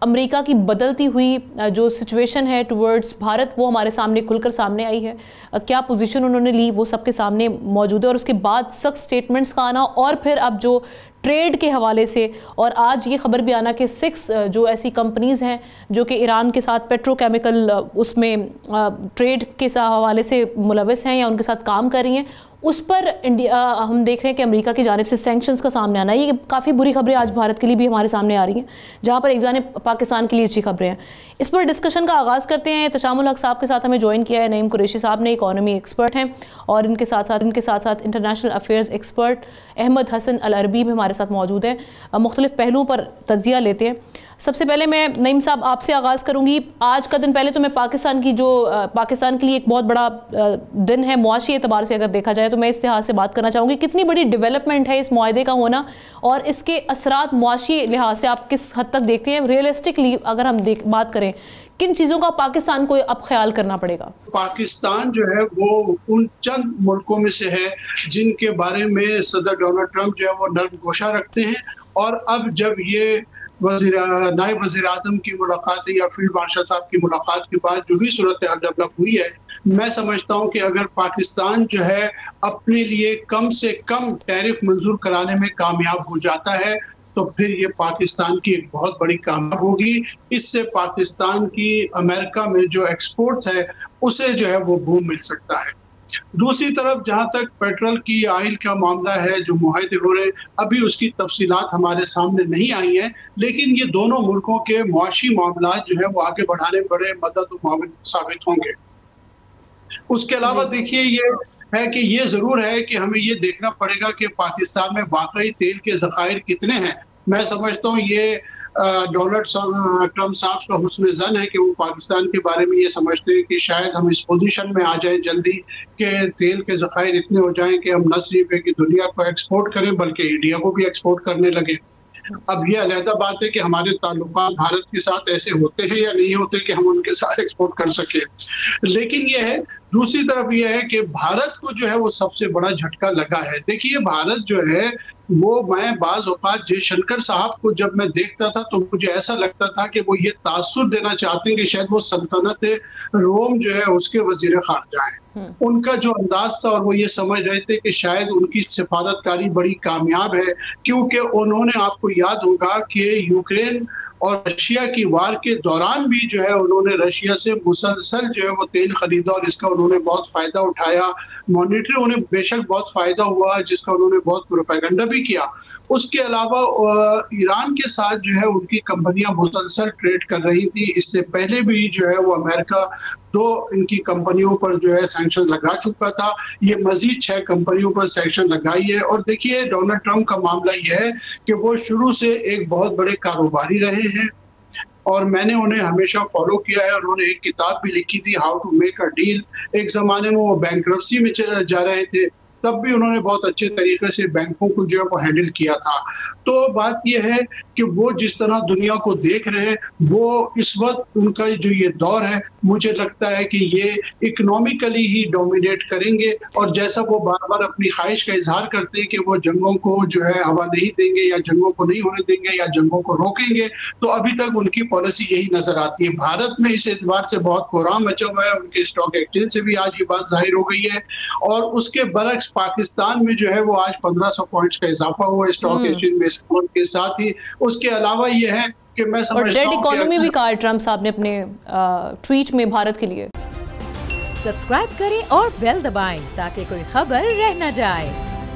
امریکہ کی بدلتی ہوئی جو سچویشن ہے ٹورڈز بھارت وہ ہمارے سامنے کھل کر سامنے آئی ہے. کیا پوزیشن انہوں نے لی وہ سب کے سامنے موجود ہے, اور اس کے بعد سخت سٹیٹمنٹس کا آنا, اور پھر اب جو ٹریڈ کے حوالے سے, اور آج یہ خبر بھی آنا کہ 6 جو ایسی کمپنیز ہیں جو کہ ایران کے ساتھ پیٹرو کیمیکل اس میں ٹریڈ کے حوالے سے ملوث ہیں یا ان کے ساتھ کام کر رہی ہیں, اس پر ہم دیکھ رہے ہیں کہ امریکہ کی جانب سے سینکشنز کا سامنے آنا ہے. یہ کافی بری خبریں آج بھارت کے لیے بھی ہمارے سامنے آ رہی ہیں, جہاں پر ایک جانب پاکستان کے لیے اچھی خبریں ہیں. اس پر ڈسکشن کا آغاز کرتے ہیں. احتشام الحق صاحب کے ساتھ ہمیں جوائن کیا ہے نعیم قریشی صاحب نے, اکانومی ایکسپرٹ ہیں, اور ان کے ساتھ ساتھ انٹرنیشنل افیئرز ایکسپرٹ احمد حسن العربی بھی ہمارے ساتھ موجود ہیں. مختلف پہلوؤں پر تجزیہ لیتے ہیں. سب سے پہلے میں نعیم صاحب آپ سے آغاز کروں گی. آج کا دن پہلے تو میں پاکستان کے لیے ایک بہت بڑا دن ہے معاشی اعتبار سے اگر دیکھا جائے, تو میں اس لحاظ سے بات کرنا چاہوں گی کتنی بڑی ڈیولپمنٹ ہے اس معاہدے کا ہونا, اور اس کے اثرات معاشی لحاظ سے آپ کس حد تک دیکھتے ہیں. ریئلسٹکلی اگر ہم بات کریں کن چیزوں کا پاکستان کو اب خیال کرنا پڑے گا؟ پاکستان جو ہے وہ ان چند ملکوں میں سے ہے جن کے بارے میں صدر ڈونلڈ ٹرمپ جو ہے وہ نرم گوشہ رکھتے ہیں, اور اب جب یہ نائب وزیر اعظم کی ملاقات یا فیلڈ مارشل صاحب کی ملاقات کے بعد جو بھی صورتحال ڈیولپ ہوئی ہے, میں سمجھتا ہوں کہ اگر پاکستان جو ہے اپنے لیے کم سے کم ٹیرف منظور کرانے میں کامیاب ہو جاتا ہے تو پھر یہ پاکستان کی ایک بہت بڑی کامیاب ہوگی. اس سے پاکستان کی امریکہ میں جو ایکسپورٹس ہے اسے جو ہے وہ بوم مل سکتا ہے. دوسری طرف جہاں تک پیٹرول کی آئل کا معاملہ ہے, جو معاہدے ہو رہے, ابھی اس کی تفصیلات ہمارے سامنے نہیں آئی ہیں, لیکن یہ دونوں ملکوں کے معاشی معاملات جو ہے وہ آگے بڑھانے میں بڑے مدد و معاون ثابت ہوں گے. اس کے علاوہ دیکھیے یہ ہے کہ یہ ضرور ہے کہ ہمیں یہ دیکھنا پڑے گا کہ پاکستان میں واقعی تیل کے ذخائر کتنے ہیں. میں سمجھتا ہوں یہ ڈونلڈ ٹرمپ صاحب کا حسن ظن ہے کہ وہ پاکستان کے بارے میں یہ سمجھتے ہیں کہ شاید ہم اس پوزیشن میں آ جائیں جلدی کہ تیل کے ذخائر اتنے ہو جائیں کہ ہم نہ صرف ہے کہ دنیا کو ایکسپورٹ کریں بلکہ انڈیا کو بھی ایکسپورٹ کرنے لگے. اب یہ علیحدہ بات ہے کہ ہمارے تعلقات بھارت کے ساتھ ایسے ہوتے ہیں یا نہیں ہوتے کہ ہم ان کے ساتھ ایکسپورٹ کر سکیں, لیکن یہ ہے دوسری طرف یہ ہے کہ بھارت کو جو ہے وہ سب سے بڑا جھٹکا لگا ہے. دیکھیے بھارت جو ہے وہ, میں بعض اوقات جے شنکر صاحب کو جب میں دیکھتا تھا تو مجھے ایسا لگتا تھا کہ وہ یہ تاثر دینا چاہتے ہیں کہ شاید وہ سلطنت روم جو ہے اس کے وزیر خارجہ ہیں. ان کا جو انداز تھا, اور وہ یہ سمجھ رہے تھے کہ شاید ان کی سفارتکاری بڑی کامیاب ہے, کیونکہ انہوں نے, آپ کو یاد ہوگا کہ یوکرین اور رشیا کی وار کے دوران بھی جو ہے انہوں نے رشیا سے مسلسل جو ہے وہ تیل خریدا, اور اس کا انہوں نے بہت فائدہ اٹھایا. مانیٹری انہیں بے شک بہت فائدہ ہوا جس کا انہوں نے بہت پروپیگنڈا بھی کیا. اس کے علاوہ ایران کے ساتھ جو ہے ان کی کمپنیاں مسلسل ٹریڈ کر رہی تھی. اس سے پہلے بھی جو ہے وہ امریکہ 2 ان کی کمپنیوں پر جو ہے سینکشن لگا چکا تھا. یہ مزید 6 کمپنیوں پر سینکشن لگائی ہے. اور دیکھیے ڈونلڈ ٹرمپ کا معاملہ یہ ہے کہ وہ شروع سے ایک بہت بڑے کاروباری رہے ہیں, اور میں نے انہیں ہمیشہ فالو کیا ہے. انہوں نے ایک کتاب بھی لکھی تھی, how to make a deal. ایک زمانے میں وہ بینکرپسی میں جا رہے تھے, تب بھی انہوں نے بہت اچھے طریقے سے بینکوں کو جو ہے وہ ہینڈل کیا تھا. تو بات یہ ہے کہ وہ جس طرح دنیا کو دیکھ رہے ہیں, وہ اس وقت ان کا جو یہ دور ہے مجھے لگتا ہے کہ یہ اکنامکلی ہی ڈومینیٹ کریں گے. اور جیسا وہ بار بار اپنی خواہش کا اظہار کرتے ہیں کہ وہ جنگوں کو جو ہے ہوا نہیں دیں گے یا جنگوں کو نہیں ہونے دیں گے یا جنگوں کو روکیں گے, تو ابھی تک ان کی پالیسی یہی نظر آتی ہے. بھارت میں اس اعتبار سے بہت کوہرام مچا ہوا ہے, ان کے اسٹاک ایکسچینج سے بھی آج یہ بات ظاہر ہو گئی ہے. اور اس کے برعکس پاکستان میں جو ہے وہ آج 1500 پوائنٹس کا اضافہ ہوا اسٹاک ایکسچینج میں. کے ساتھ ہی اس کے علاوہ یہ ہے کہ میں سمجھتا ہوں کہ اکانومی بھی کہا ٹرمپ صاحب نے اپنے ٹویٹ میں بھارت کے لیے. سبسکرائب کریں اور بیل دبائیں تاکہ کوئی خبر رہ نہ جائے.